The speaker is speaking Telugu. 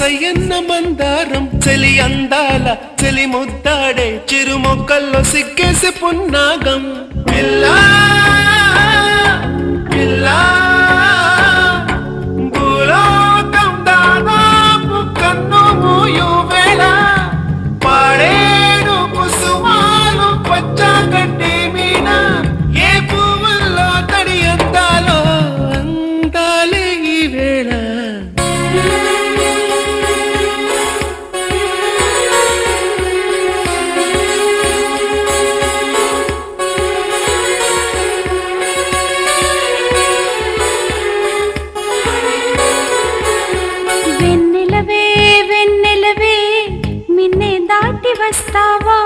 సయ్యన్న మందారం చలి అందాల చలి ముద్దాడే చిరు మొక్కల్లో సిగ్గేసి పున్నాగం పిల్లా పిల్లా భూలోకం దాదాపు కన్ను మూయు వేళ పాడేడు కుసుమాలు పచ్చగడ్డి మీన ఏ పువ్వుల్లో తడి అందాలో అందాలే ఈ వేళ వెన్నెలవే మిన్నే దాటి వస్తావా